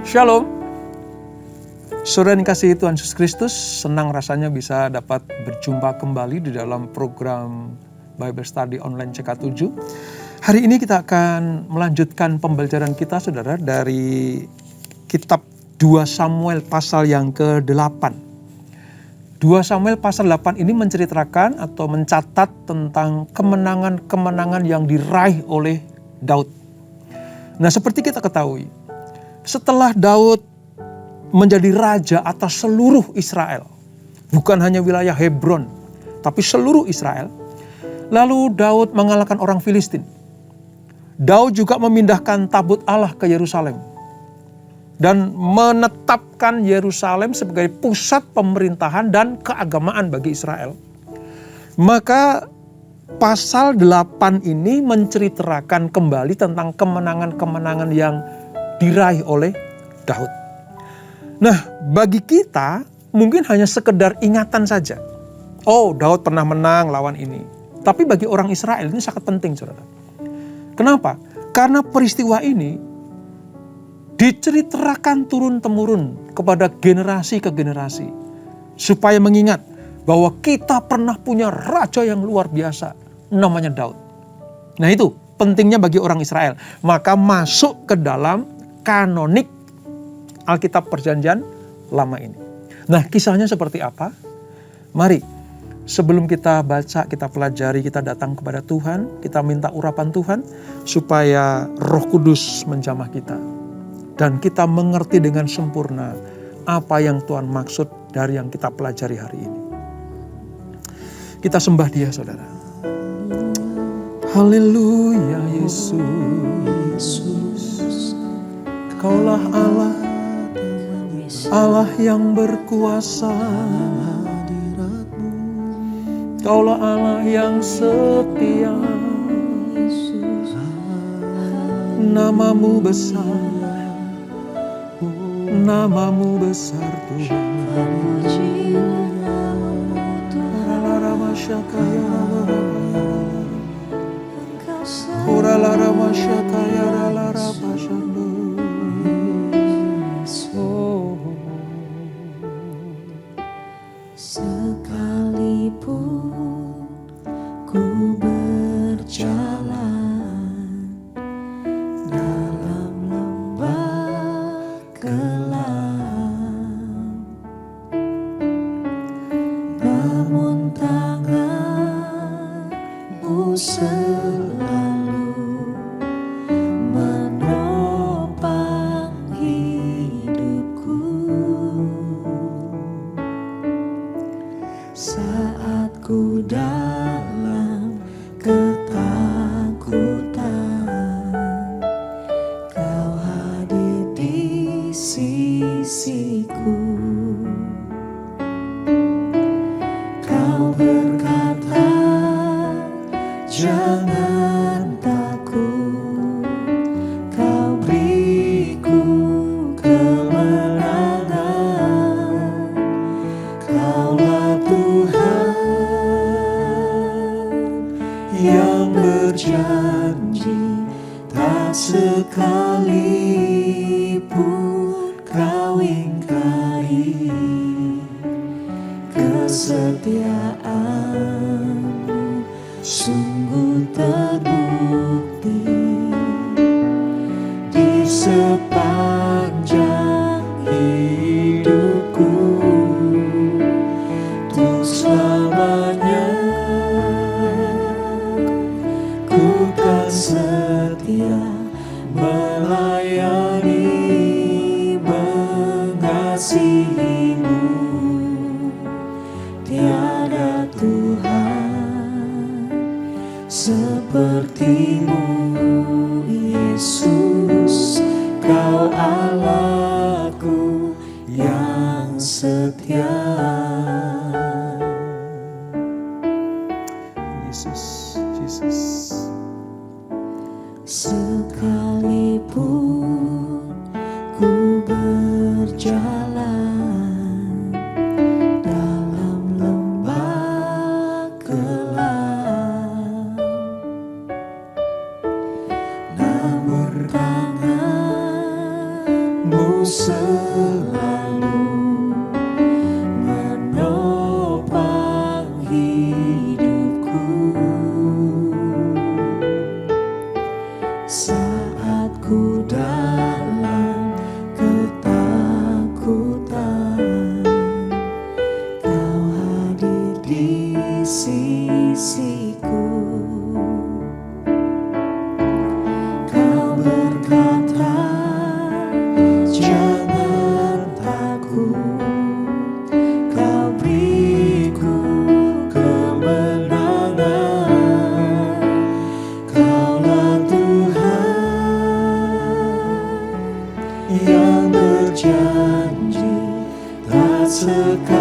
Shalom. Saudara yang dikasihi Tuhan Yesus Kristus, senang rasanya bisa dapat berjumpa kembali di dalam program Bible Study Online CK7. Hari ini kita akan melanjutkan pembelajaran kita, saudara, dari kitab 2 Samuel pasal yang ke-8. 2 Samuel pasal 8 ini menceritakan atau mencatat tentang kemenangan-kemenangan yang diraih oleh Daud. Nah, seperti kita ketahui, setelah Daud menjadi raja atas seluruh Israel, bukan hanya wilayah Hebron, tapi seluruh Israel, lalu Daud mengalahkan orang Filistin. Daud juga memindahkan tabut Allah ke Yerusalem dan menetapkan Yerusalem sebagai pusat pemerintahan dan keagamaan bagi Israel. Maka pasal 8 ini menceritakan kembali tentang kemenangan-kemenangan yang diraih oleh Daud. Nah, bagi kita mungkin hanya sekedar ingatan saja. Oh, Daud pernah menang lawan ini. Tapi bagi orang Israel ini sangat penting, saudara. Kenapa? Karena peristiwa ini diceritakan turun-temurun kepada generasi ke generasi. Supaya mengingat bahwa kita pernah punya raja yang luar biasa, namanya Daud. Nah, itu pentingnya bagi orang Israel. Maka masuk ke dalam kanonik Alkitab Perjanjian Lama ini. Nah, kisahnya seperti apa? Mari, sebelum kita baca, kita pelajari, kita datang kepada Tuhan, kita minta urapan Tuhan, supaya Roh Kudus menjamah kita. Dan kita mengerti dengan sempurna apa yang Tuhan maksud dari yang kita pelajari hari ini. Kita sembah Dia, saudara. Haleluya, Yesus. Kaulah Allah, Allah yang berkuasa. Kaulah Allah yang setia. Namamu besar, namamu besar Tuhan. Sekalipun ku berjalan dalam lembah kelam, namun tanganmu selalu menopang hidupku. Saat ku dalam ketakutan, Kau hadir di sisiku. Kau berkata, jangan takut, Kau beriku kemenangan. Kaulah yang berjanji, tak sekalipun Kau ingkari kesetiaan-Mu sungguh terbukti di sepanjang hidupku. Untuk selamanya ku kan setia melayani, mengasihi-Mu. Tiada Tuhan seperti-Mu, Yesus. Kau Allahku yang setia. Yesus, Yesus. Sekalipun ku berjalan dalam lembah kelam, namun tangan-Mu selalu menopang hidupku. Saat ku dalam ketakutan, Kau hadir di sisiku. Kau berkata, jangan takut, Kau beriku kemenangan. Kaulah Tuhan yang berjanji, tak sekalipun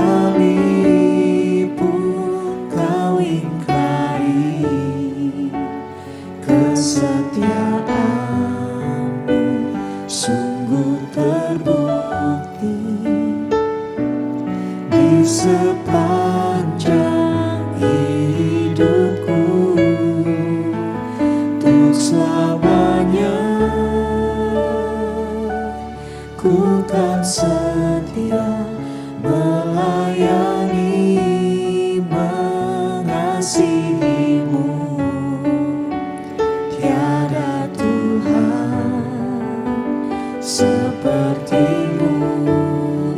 Kau ingkari. Kesetiaan-Mu sungguh terbukti di sepanjang hidupku. Untuk selamanya ku kan setia melayani, mengasihi-Mu. Tiada Tuhan seperti-Mu,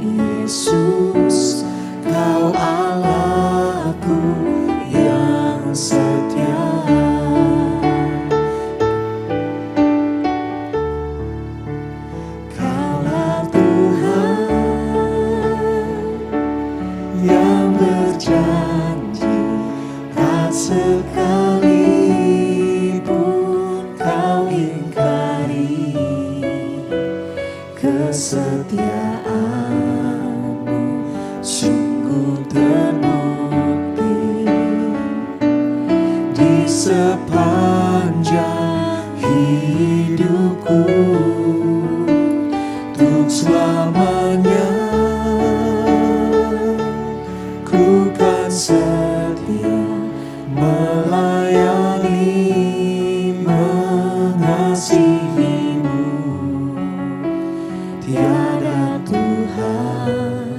Yesus. Kau Allahku yang setia. Kaulah Tuhan yang berjanji, tak sekalipun Kau ingkari. Kesetiaan-Mu sungguh terbukti di sepanjang hidupku. Untuk selamanya ku kan setia melayani, mengasihi-Mu. Tiada Tuhan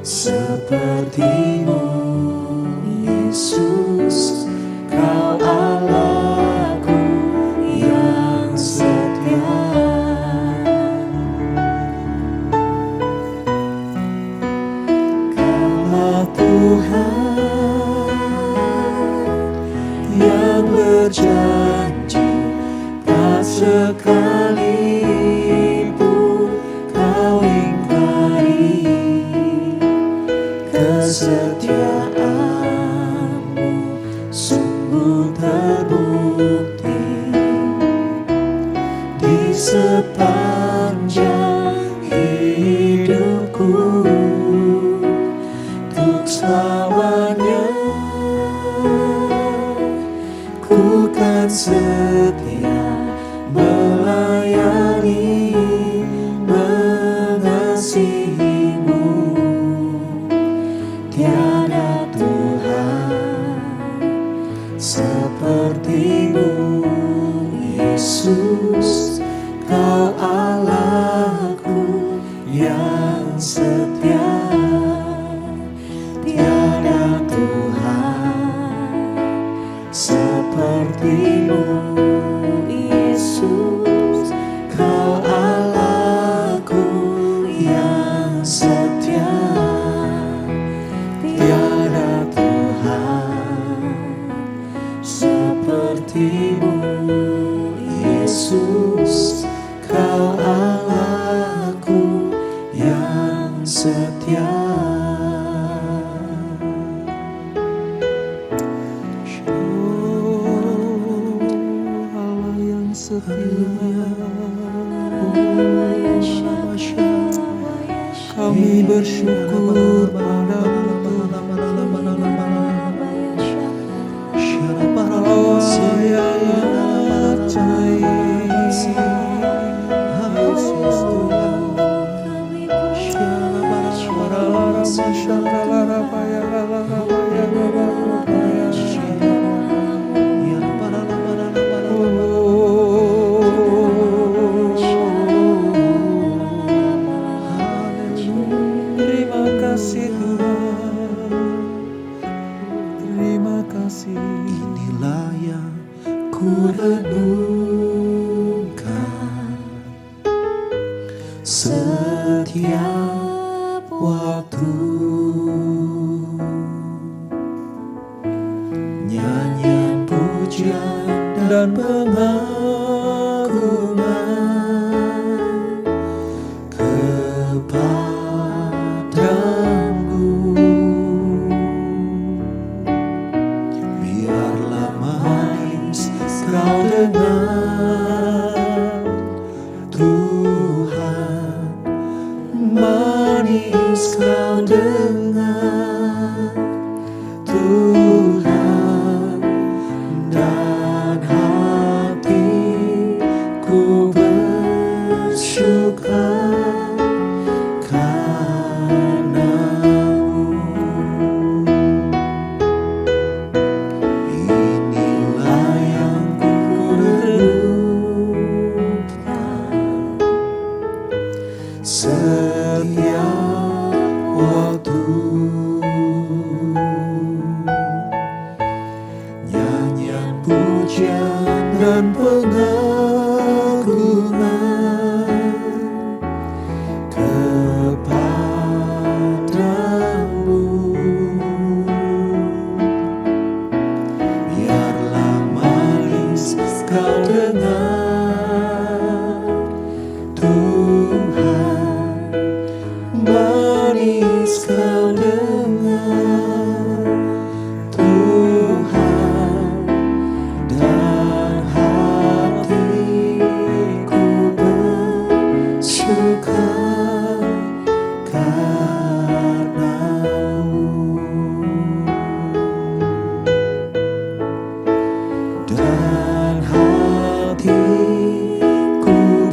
seperti-Mu, Yesus. Kau Allahku yang setia. Kaulah Tuhan yang berjanji, tak sekalipun Kau ingkari. Kesetiaan-Mu sungguh terbukti di sepanjang hidupku. Untuk selamanya ku kan setia melayani, mengasihi-Mu. Tiada Tuhan seperti-Mu, Yesus. Kau Allahku yang setia. Tiada Tuhan seperti-Mu, Yesus. Kau Allahku yang setia. Tiada Tuhan seperti-Mu, Yesus. Kau Allahku yang setia. Allah yang setia. Kami bersyukur padamu. Allah yang ajaib. Yesus Tuhan. setiap waktu. Nyanyian pujian dan pengagungan kepadamu. Biarlah manis kau dengar, Tuhan, manis kau dengar, Tuhan, dan hatiku bersuka karena-Mu. Inilah yang ku renungkan setiap waktu. Nyanyian pujian dan pengagungan kepadamu. Biarlah manis kau dengar, Tuhan, manis kau dengar, Tuhan, dan hatiku bersuka karena-Mu. Dan hatiku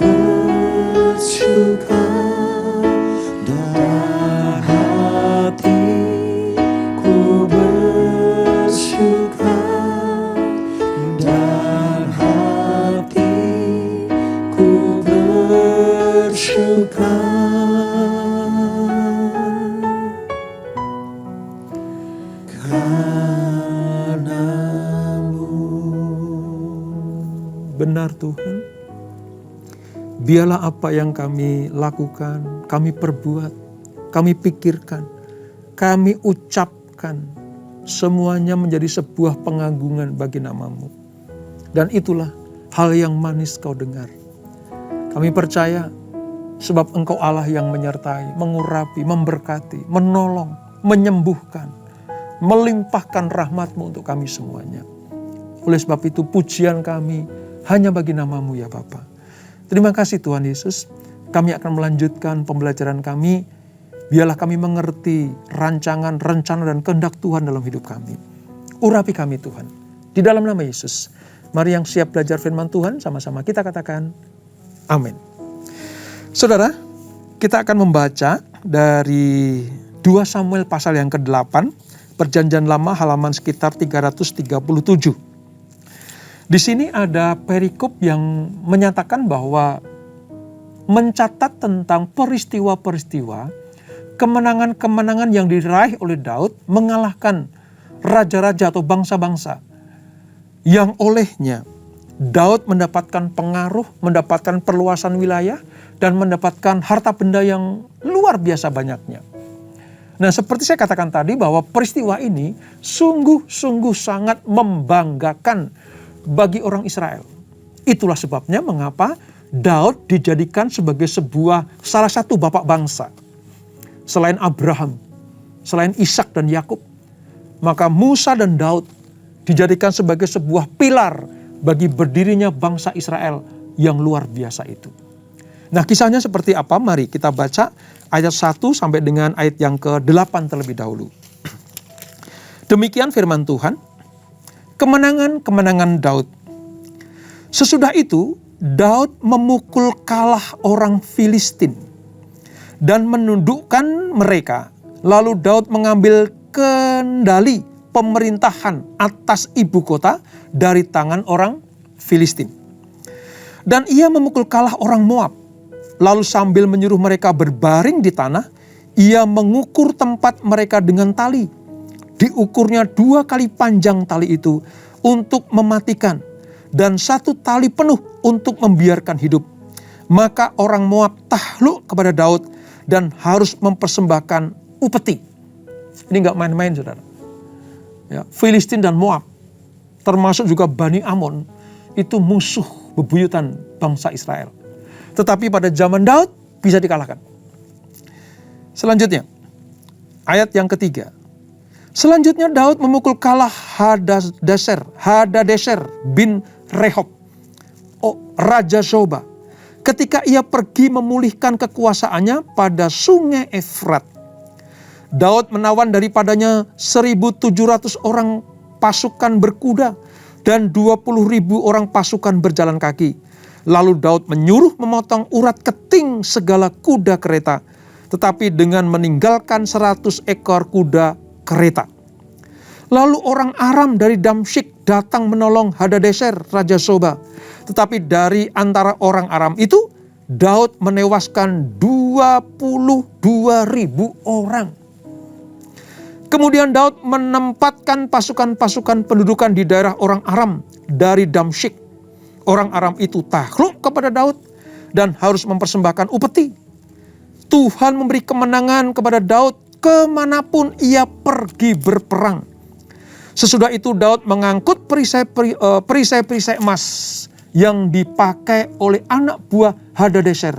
bersuka, dan hatiku bersuka, dan hatiku bersuka karena-Mu. Benar Tuhan, biarlah apa yang kami lakukan, kami perbuat, kami pikirkan, kami ucapkan, semuanya menjadi sebuah pengagungan bagi nama-Mu. Dan itulah hal yang manis Kau dengar. Kami percaya sebab Engkau Allah yang menyertai, mengurapi, memberkati, menolong, menyembuhkan, melimpahkan rahmat-Mu untuk kami semuanya. Oleh sebab itu pujian kami hanya bagi nama-Mu ya Bapa. Terima kasih Tuhan Yesus. Kami akan melanjutkan pembelajaran kami. Biarlah kami mengerti rancangan, rencana, dan kehendak Tuhan dalam hidup kami. Urapi kami Tuhan. Di dalam nama Yesus. Mari yang siap belajar firman Tuhan, sama-sama kita katakan amin. Saudara, kita akan membaca dari 2 Samuel pasal yang ke-8, Perjanjian Lama halaman sekitar 337. Di sini ada perikop yang menyatakan bahwa mencatat tentang peristiwa-peristiwa, kemenangan-kemenangan yang diraih oleh Daud mengalahkan raja-raja atau bangsa-bangsa yang olehnya Daud mendapatkan pengaruh, mendapatkan perluasan wilayah, dan mendapatkan harta benda yang luar biasa banyaknya. Nah, seperti saya katakan tadi bahwa peristiwa ini sungguh-sungguh sangat membanggakan bagi orang Israel. Itulah sebabnya mengapa Daud dijadikan sebagai salah satu bapak bangsa. Selain Abraham, selain Ishak dan Yakub, maka Musa dan Daud dijadikan sebagai sebuah pilar bagi berdirinya bangsa Israel yang luar biasa itu. Nah, kisahnya seperti apa? Mari kita baca ayat 1 sampai dengan ayat yang ke-8 terlebih dahulu. Demikian firman Tuhan. Kemenangan-kemenangan Daud. Sesudah itu, Daud memukul kalah orang Filistin dan menundukkan mereka. Lalu Daud mengambil kendali pemerintahan atas ibu kota dari tangan orang Filistin. Dan ia memukul kalah orang Moab. Lalu sambil menyuruh mereka berbaring di tanah, ia mengukur tempat mereka dengan tali. Diukurnya 2 kali panjang tali itu untuk mematikan, dan 1 tali penuh untuk membiarkan hidup. Maka orang Moab takluk kepada Daud dan harus mempersembahkan upeti. Ini nggak main-main, saudara. Ya, Filistin dan Moab, termasuk juga Bani Amon, itu musuh bebuyutan bangsa Israel. Tetapi pada zaman Daud bisa dikalahkan. Selanjutnya, ayat yang ketiga. Selanjutnya Daud memukul kalah Hadadeser bin Rehob, Raja Zoba, ketika ia pergi memulihkan kekuasaannya pada sungai Efrat. Daud menawan daripadanya 1.700 orang pasukan berkuda dan 20.000 orang pasukan berjalan kaki. Lalu Daud menyuruh memotong urat keting segala kuda kereta, tetapi dengan meninggalkan 100 ekor kuda kereta. Lalu orang Aram dari Damsyik datang menolong Hadadeser, Raja Zoba. Tetapi dari antara orang Aram itu, Daud menewaskan 22.000 orang. Kemudian Daud menempatkan pasukan-pasukan pendudukan di daerah orang Aram dari Damsyik. Orang Aram itu takluk kepada Daud dan harus mempersembahkan upeti. Tuhan memberi kemenangan kepada Daud kemanapun ia pergi berperang. Sesudah itu Daud mengangkut perisai-perisai emas yang dipakai oleh anak buah Hadadeser,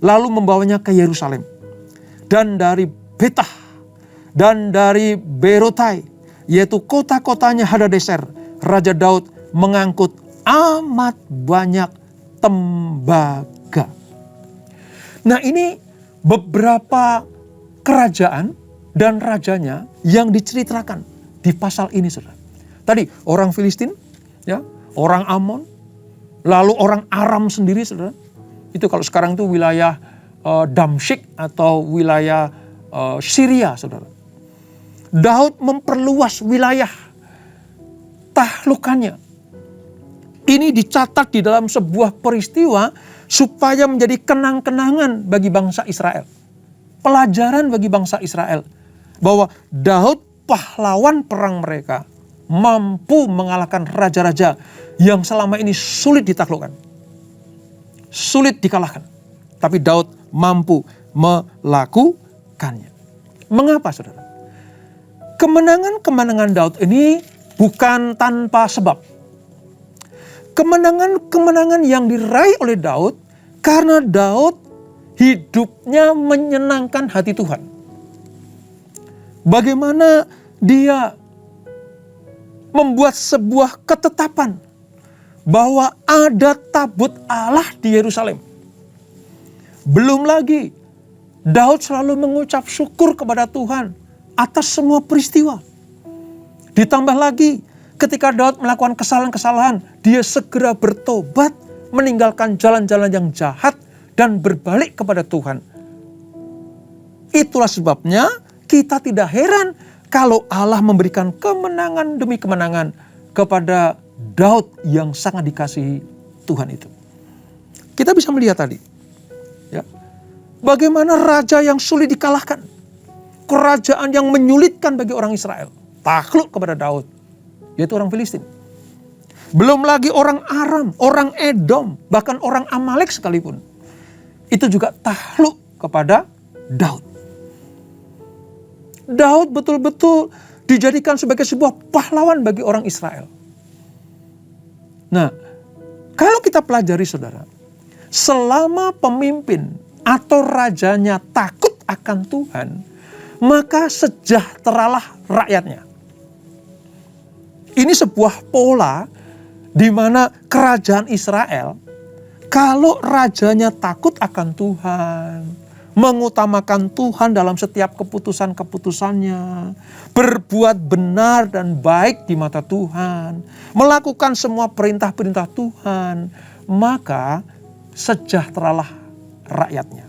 lalu membawanya ke Yerusalem. Dan dari Betah dan dari Berotai, yaitu kota-kotanya Hadadeser, Raja Daud mengangkut amat banyak tembaga. Nah, ini beberapa kerajaan dan rajanya yang diceritakan di pasal ini, saudara. Tadi orang Filistin, ya, orang Amon, lalu orang Aram sendiri, saudara. Itu kalau sekarang itu wilayah Damsyik atau wilayah Syria, saudara. Daud memperluas wilayah tahlukannya. Ini dicatat di dalam sebuah peristiwa supaya menjadi kenang-kenangan bagi bangsa Israel. Pelajaran bagi bangsa Israel bahwa Daud, pahlawan perang mereka, mampu mengalahkan raja-raja yang selama ini sulit ditaklukkan, sulit dikalahkan. Tapi Daud mampu melakukannya. Mengapa, saudara? Kemenangan-kemenangan Daud ini bukan tanpa sebab. Kemenangan-kemenangan yang diraih oleh Daud karena Daud hidupnya menyenangkan hati Tuhan. Bagaimana dia membuat sebuah ketetapan bahwa ada tabut Allah di Yerusalem. Belum lagi, Daud selalu mengucap syukur kepada Tuhan atas semua peristiwa. Ditambah lagi, ketika Daud melakukan kesalahan-kesalahan, dia segera bertobat, meninggalkan jalan-jalan yang jahat, dan berbalik kepada Tuhan. Itulah sebabnya kita tidak heran kalau Allah memberikan kemenangan demi kemenangan kepada Daud yang sangat dikasihi Tuhan itu. Kita bisa melihat tadi, ya, bagaimana raja yang sulit dikalahkan, kerajaan yang menyulitkan bagi orang Israel, takluk kepada Daud, yaitu orang Filistin. Belum lagi orang Aram, orang Edom, bahkan orang Amalek sekalipun, itu juga takluk kepada Daud. Daud betul-betul dijadikan sebagai sebuah pahlawan bagi orang Israel. Nah, kalau kita pelajari, saudara, selama pemimpin atau rajanya takut akan Tuhan, maka sejahteralah rakyatnya. Ini sebuah pola di mana kerajaan Israel, kalau rajanya takut akan Tuhan, mengutamakan Tuhan dalam setiap keputusan-keputusannya, berbuat benar dan baik di mata Tuhan, melakukan semua perintah-perintah Tuhan, maka sejahteralah rakyatnya.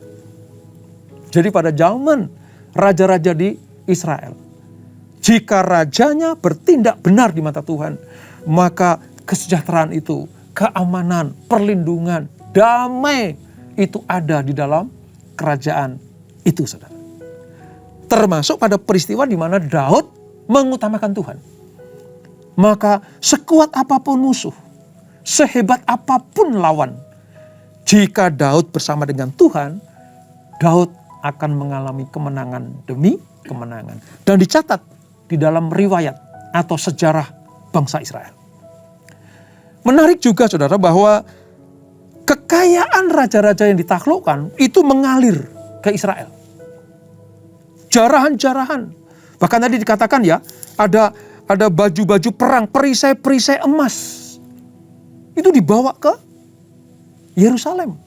Jadi pada zaman raja-raja di Israel, jika rajanya bertindak benar di mata Tuhan, maka kesejahteraan itu, keamanan, perlindungan, damai itu ada di dalam kerajaan itu, saudara. Termasuk pada peristiwa di mana Daud mengutamakan Tuhan. Maka sekuat apapun musuh, sehebat apapun lawan, Jika Daud bersama dengan Tuhan, Daud akan mengalami kemenangan demi kemenangan. Dan dicatat di dalam riwayat atau sejarah bangsa Israel. Menarik juga saudara bahwa kekayaan raja-raja yang ditaklukkan itu mengalir ke Israel. Jarahan-jarahan. Bahkan tadi dikatakan ya, ada baju-baju perang, perisai-perisai emas. Itu dibawa ke Yerusalem.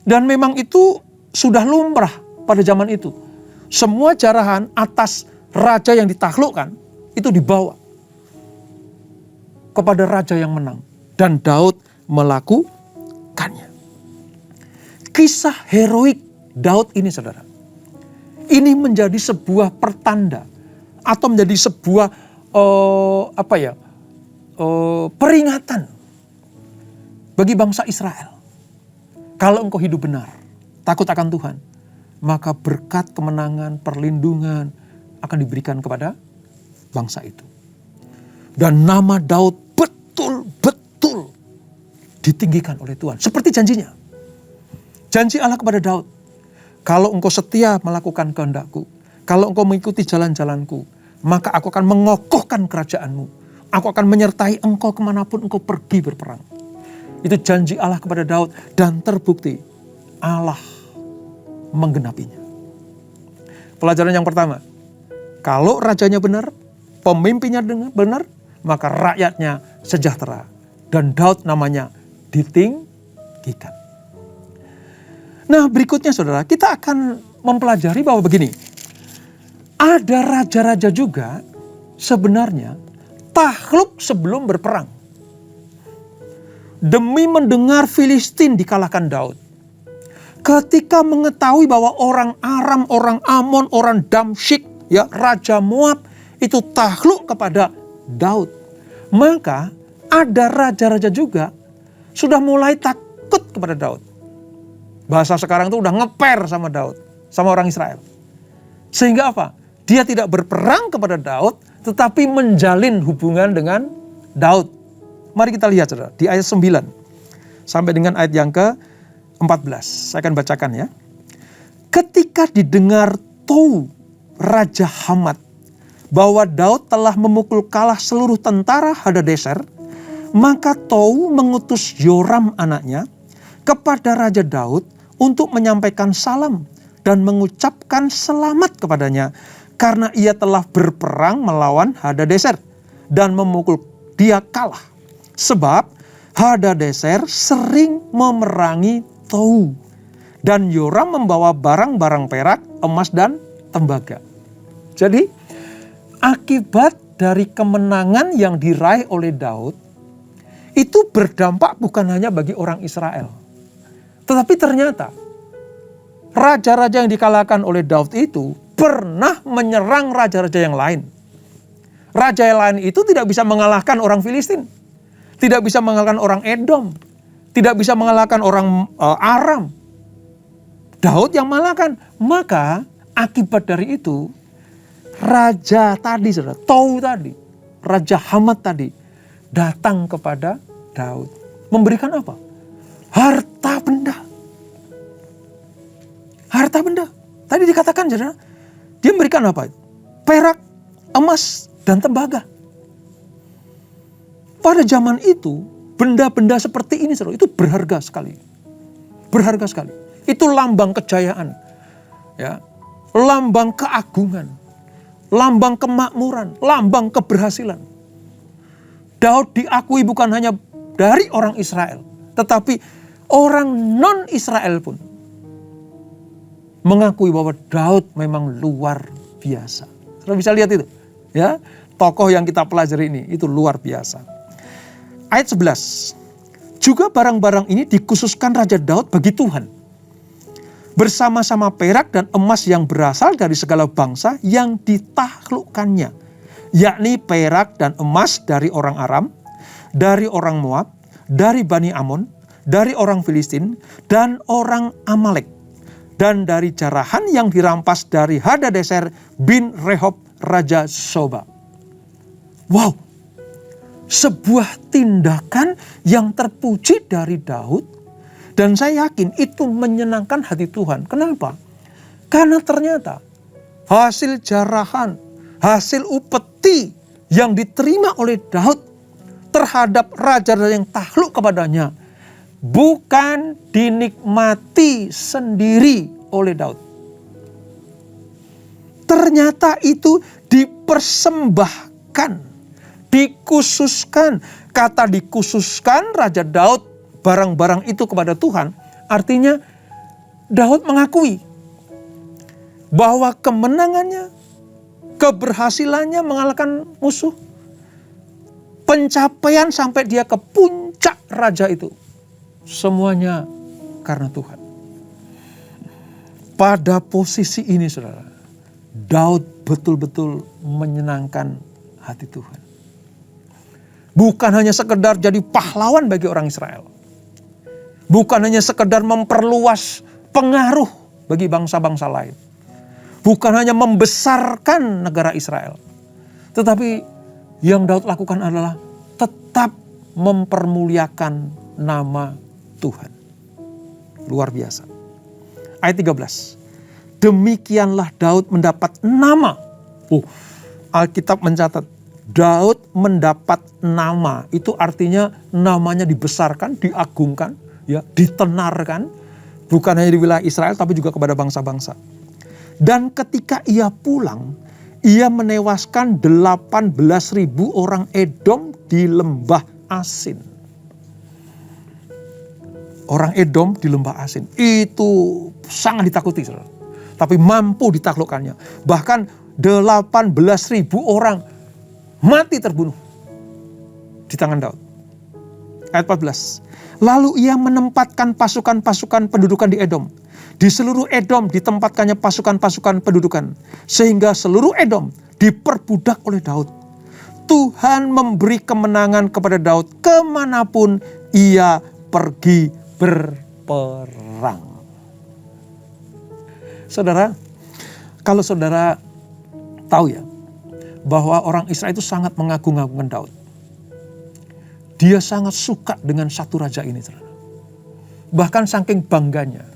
Dan memang itu sudah lumrah pada zaman itu. Semua jarahan atas raja yang ditaklukkan itu dibawa kepada raja yang menang. Dan Daud melakukannya. Kisah heroik Daud ini saudara, ini menjadi sebuah pertanda atau menjadi sebuah peringatan bagi bangsa Israel. Kalau engkau hidup benar, takut akan Tuhan, maka berkat, kemenangan, perlindungan akan diberikan kepada bangsa itu. Dan nama Daud betul-betul ditinggikan oleh Tuhan. Seperti janjinya. Janji Allah kepada Daud. Kalau engkau setia melakukan kehendakku, kalau engkau mengikuti jalan-jalanku, maka aku akan mengokohkan kerajaanmu. Aku akan menyertai engkau kemanapun engkau pergi berperang. Itu janji Allah kepada Daud dan terbukti Allah menggenapinya. Pelajaran yang pertama, kalau rajanya benar, pemimpinnya benar, maka rakyatnya sejahtera. Dan Daud namanya ditinggikan. Nah berikutnya saudara, kita akan mempelajari bahwa begini. Ada raja-raja juga sebenarnya takluk sebelum berperang. Demi mendengar Filistin dikalahkan Daud. Ketika mengetahui bahwa orang Aram, orang Amon, orang Damsyik, ya Raja Moab itu takluk kepada Daud. Maka ada raja-raja juga sudah mulai takut kepada Daud. Bahasa sekarang itu udah ngeper sama Daud, sama orang Israel. Sehingga apa? Dia tidak berperang kepada Daud, tetapi menjalin hubungan dengan Daud. Mari kita lihat saudara, di ayat 9 sampai dengan ayat yang ke-14. Saya akan bacakan ya. Ketika didengar Tou, Raja Hamat, bahwa Daud telah memukul kalah seluruh tentara Hadadeser, maka Tou mengutus Yoram anaknya kepada Raja Daud untuk menyampaikan salam dan mengucapkan selamat kepadanya karena ia telah berperang melawan Hadadeser dan memukul dia kalah. Sebab Hadadeser sering memerangi Tou dan Yoram membawa barang-barang perak, emas dan tembaga. Jadi akibat dari kemenangan yang diraih oleh Daud itu berdampak bukan hanya bagi orang Israel. Tetapi ternyata raja-raja yang dikalahkan oleh Daud itu pernah menyerang raja-raja yang lain. Raja yang lain itu tidak bisa mengalahkan orang Filistin. Tidak bisa mengalahkan orang Edom. Tidak bisa mengalahkan orang Aram. Daud yang mengalahkan. Maka akibat dari itu raja tadi, Tou tadi, Raja Hamat tadi datang kepada Daud. Memberikan apa? Harta benda. Harta benda. Tadi dikatakan saudara, dia memberikan apa? Perak, emas, dan tembaga. Pada zaman itu, benda-benda seperti ini saudara, itu berharga sekali. Berharga sekali. Itu lambang kejayaan. Ya. Lambang keagungan. Lambang kemakmuran. Lambang keberhasilan. Daud diakui bukan hanya dari orang Israel, tetapi orang non-Israel pun mengakui bahwa Daud memang luar biasa. Saudara bisa lihat itu. Ya, tokoh yang kita pelajari ini itu luar biasa. Ayat 11. Juga barang-barang ini dikhususkan Raja Daud bagi Tuhan. Bersama-sama perak dan emas yang berasal dari segala bangsa yang ditaklukkannya. Yakni perak dan emas dari orang Aram, dari orang Moab, dari Bani Amon, dari orang Filistin, dan orang Amalek. Dan dari jarahan yang dirampas dari Hadadeser bin Rehob Raja Soba. Wow, sebuah tindakan yang terpuji dari Daud Dan saya yakin itu menyenangkan hati Tuhan. Kenapa? Karena ternyata hasil jarahan, hasil upeti yang diterima oleh Daud terhadap raja yang takluk kepadanya bukan dinikmati sendiri oleh Daud. Ternyata itu dipersembahkan, dikhususkan. Kata dikhususkan Raja Daud barang-barang itu kepada Tuhan, artinya Daud mengakui bahwa kemenangannya, keberhasilannya mengalahkan musuh, pencapaian sampai dia ke puncak raja itu, semuanya karena Tuhan. Pada posisi ini saudara, Daud betul-betul menyenangkan hati Tuhan. Bukan hanya sekedar jadi pahlawan bagi orang Israel. Bukan hanya sekedar memperluas pengaruh bagi bangsa-bangsa lain. Bukan hanya membesarkan negara Israel. Tetapi yang Daud lakukan adalah tetap mempermuliakan nama Tuhan. Luar biasa. Ayat 13. Demikianlah Daud mendapat nama. Alkitab mencatat Daud mendapat nama. Itu artinya namanya dibesarkan, diagungkan, ya, ditenarkan. Bukan hanya di wilayah Israel tapi juga kepada bangsa-bangsa. Dan ketika ia pulang, ia menewaskan 18.000 orang Edom di lembah Asin. Orang Edom di lembah Asin itu sangat ditakuti, saudara. Tapi mampu ditaklukkannya. Bahkan 18.000 orang mati terbunuh di tangan Daud. Ayat 14. Lalu ia menempatkan pasukan-pasukan pendudukan di Edom. Di seluruh Edom ditempatkannya pasukan-pasukan pendudukan. Sehingga seluruh Edom diperbudak oleh Daud. Tuhan memberi kemenangan kepada Daud kemanapun ia pergi berperang. Saudara, kalau saudara tahu ya, bahwa orang Israel itu sangat mengagung-agungkan Daud. Dia sangat suka dengan satu raja ini, saudara. Bahkan saking bangganya,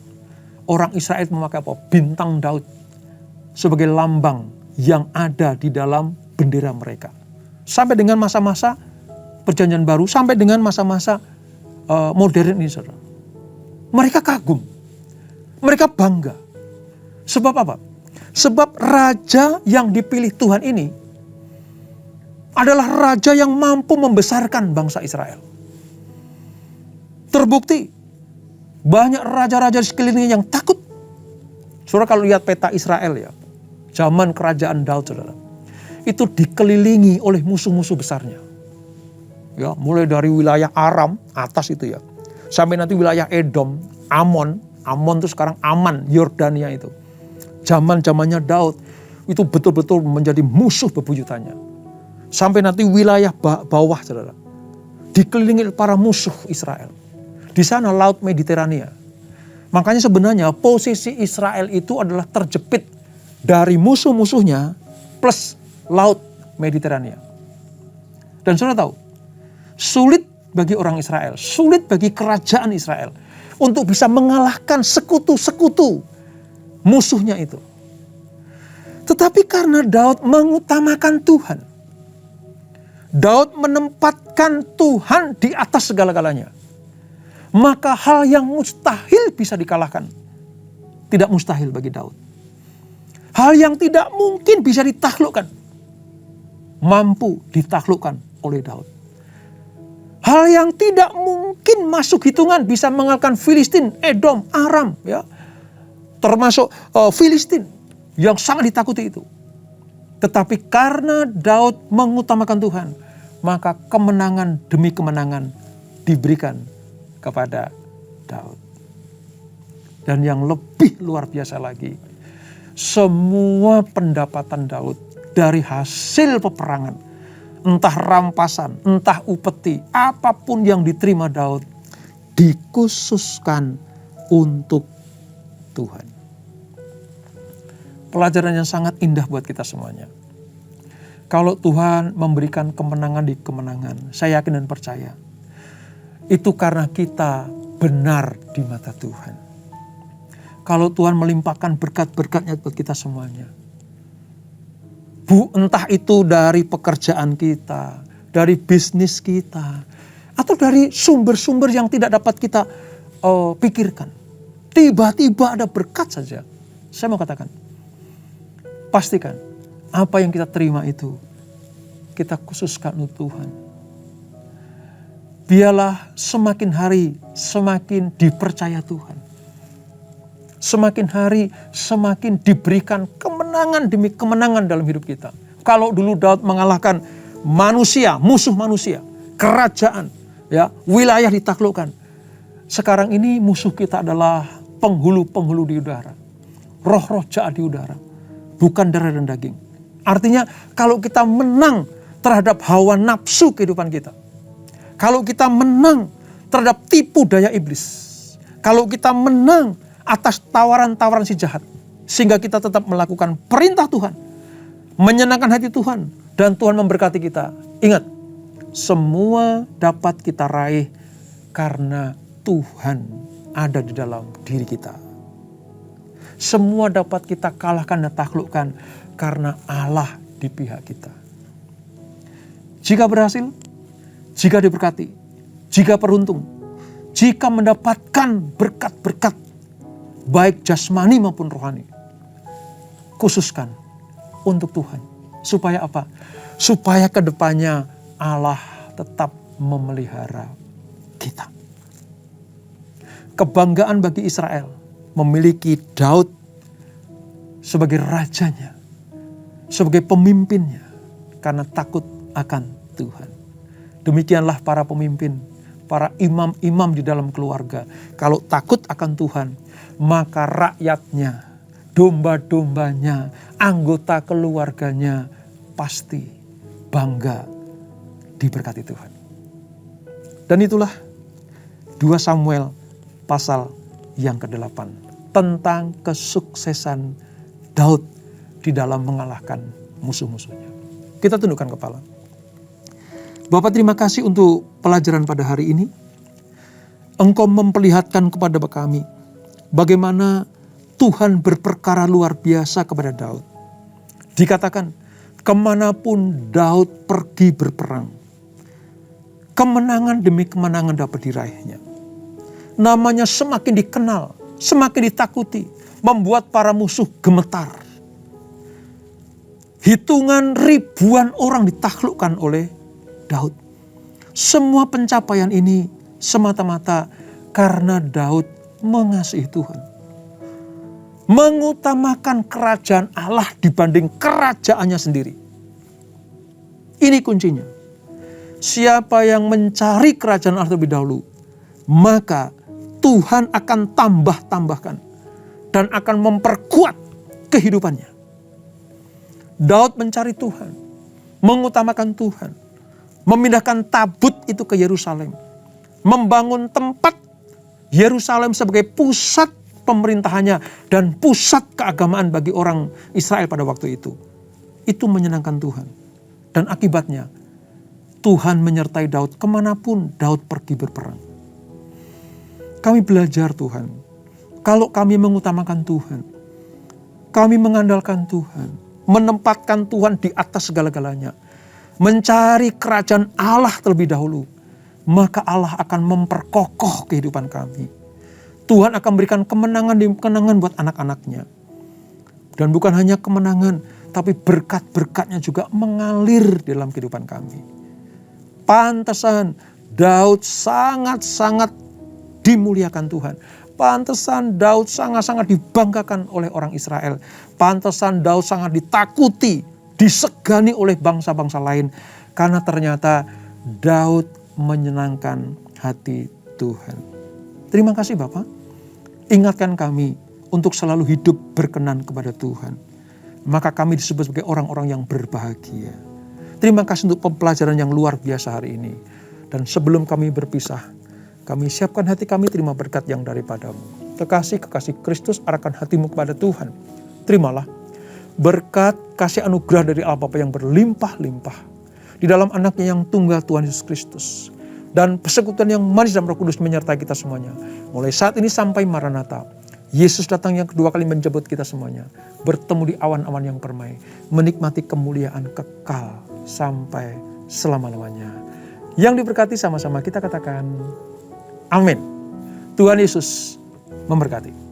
orang Israel memakai apa? Bintang Daud sebagai lambang yang ada di dalam bendera mereka. Sampai dengan masa-masa perjanjian baru, sampai dengan masa-masa modern ini, saudara. Mereka kagum, mereka bangga. Sebab apa? Sebab raja yang dipilih Tuhan ini adalah raja yang mampu membesarkan bangsa Israel. Terbukti banyak raja-raja di sekelilingnya yang takut. Saudara kalau lihat peta Israel ya, zaman kerajaan Daud, saudara, itu dikelilingi oleh musuh-musuh besarnya. Ya, mulai dari wilayah Aram atas itu ya, sampai nanti wilayah Edom, Amon itu sekarang Aman, Yordania itu. Zaman-zamannya Daud itu betul-betul menjadi musuh bebuyutannya. Sampai nanti wilayah bawah, saudara, dikelilingi para musuh Israel. Di sana Laut Mediterania. Makanya sebenarnya posisi Israel itu adalah terjepit dari musuh-musuhnya plus Laut Mediterania. Dan saudara tahu, sulit bagi orang Israel, sulit bagi kerajaan Israel untuk bisa mengalahkan sekutu-sekutu musuhnya itu. Tetapi karena Daud mengutamakan Tuhan, Daud menempatkan Tuhan di atas segala-galanya, maka hal yang mustahil bisa dikalahkan. Tidak mustahil bagi Daud. Hal yang tidak mungkin bisa ditaklukkan, mampu ditaklukkan oleh Daud. Hal yang tidak mungkin masuk hitungan bisa mengalahkan Filistin, Edom, Aram, ya, termasuk Filistin yang sangat ditakuti itu. Tetapi karena Daud mengutamakan Tuhan, maka kemenangan demi kemenangan diberikan kepada Daud. Dan yang lebih luar biasa lagi, semua pendapatan Daud dari hasil peperangan, entah rampasan, entah upeti, apapun yang diterima Daud, dikhususkan untuk Tuhan. Pelajaran yang sangat indah buat kita semuanya. Kalau Tuhan memberikan kemenangan di kemenangan, saya yakin dan percaya, itu karena kita benar di mata Tuhan. Kalau Tuhan melimpahkan berkat-berkatnya buat kita semuanya. Entah itu dari pekerjaan kita, dari bisnis kita, atau dari sumber-sumber yang tidak dapat kita pikirkan. Tiba-tiba ada berkat saja. Saya mau katakan, pastikan apa yang kita terima itu kita khususkan untuk Tuhan. Biarlah semakin hari semakin dipercaya Tuhan. Semakin hari semakin diberikan kemenangan demi kemenangan dalam hidup kita. Kalau dulu Daud mengalahkan manusia, musuh manusia, kerajaan, ya, wilayah ditaklukkan. Sekarang ini musuh kita adalah penghulu-penghulu di udara. Roh-roh jahat di udara. Bukan darah dan daging. Artinya kalau kita menang terhadap hawa nafsu kehidupan kita. Kalau kita menang terhadap tipu daya iblis. Kalau kita menang atas tawaran-tawaran si jahat. Sehingga kita tetap melakukan perintah Tuhan. Menyenangkan hati Tuhan. Dan Tuhan memberkati kita. Ingat, semua dapat kita raih karena Tuhan ada di dalam diri kita. Semua dapat kita kalahkan dan taklukkan karena Allah di pihak kita. Jika berhasil, jika diberkati, jika beruntung, jika mendapatkan berkat-berkat, baik jasmani maupun rohani, khususkan untuk Tuhan. Supaya apa? Supaya kedepannya Allah tetap memelihara kita. Kebanggaan bagi Israel memiliki Daud sebagai rajanya, sebagai pemimpinnya, karena takut akan Tuhan. Demikianlah para pemimpin, para imam-imam di dalam keluarga. Kalau takut akan Tuhan, maka rakyatnya, domba-dombanya, anggota keluarganya pasti bangga diberkati Tuhan. Dan itulah 2 Samuel pasal yang ke-8 tentang kesuksesan Daud di dalam mengalahkan musuh-musuhnya. Kita tundukkan kepala. Bapak, terima kasih untuk pelajaran pada hari ini. Engkau memperlihatkan kepada kami bagaimana Tuhan berperkara luar biasa kepada Daud. Dikatakan, kemanapun Daud pergi berperang, kemenangan demi kemenangan dapat diraihnya. Namanya semakin dikenal, semakin ditakuti, membuat para musuh gemetar. Hitungan ribuan orang ditaklukkan oleh Daud. Semua pencapaian ini semata-mata karena Daud mengasihi Tuhan. Mengutamakan kerajaan Allah dibanding kerajaannya sendiri. Ini kuncinya. Siapa yang mencari kerajaan Allah terlebih dahulu, maka Tuhan akan tambahkan dan akan memperkuat kehidupannya. Daud mencari Tuhan, mengutamakan Tuhan, memindahkan tabut itu ke Yerusalem, membangun tempat Yerusalem sebagai pusat pemerintahannya dan pusat keagamaan bagi orang Israel pada waktu itu. Itu menyenangkan Tuhan. Dan akibatnya Tuhan menyertai Daud kemanapun Daud pergi berperang. Kami belajar Tuhan, kalau kami mengutamakan Tuhan, kami mengandalkan Tuhan, menempatkan Tuhan di atas segala-galanya, mencari kerajaan Allah terlebih dahulu, maka Allah akan memperkokoh kehidupan kami. Tuhan akan berikan kemenangan demi kemenangan buat anak-anaknya. Dan bukan hanya kemenangan, tapi berkat-berkatnya juga mengalir dalam kehidupan kami. Pantesan Daud sangat-sangat dimuliakan Tuhan. Pantesan Daud sangat-sangat dibanggakan oleh orang Israel. Pantesan Daud sangat ditakuti, disegani oleh bangsa-bangsa lain. Karena ternyata Daud menyenangkan hati Tuhan. Terima kasih Bapak. Ingatkan kami untuk selalu hidup berkenan kepada Tuhan. Maka kami disebut sebagai orang-orang yang berbahagia. Terima kasih untuk pembelajaran yang luar biasa hari ini. Dan sebelum kami berpisah, kami siapkan hati kami terima berkat yang daripadamu. Kekasih-kekasih Kristus, arahkan hatimu kepada Tuhan. Terimalah berkat kasih anugerah dari Allah Bapa yang berlimpah-limpah di dalam anaknya yang tunggal Tuhan Yesus Kristus. dan persekutuan yang manis dalam Roh Kudus menyertai kita semuanya. Mulai saat ini sampai Maranatha, Yesus datang yang kedua kali menjemput kita semuanya. Bertemu di awan-awan yang permai, menikmati kemuliaan kekal sampai selama-lamanya. Yang diberkati sama-sama kita katakan, amin. Tuhan Yesus memberkati.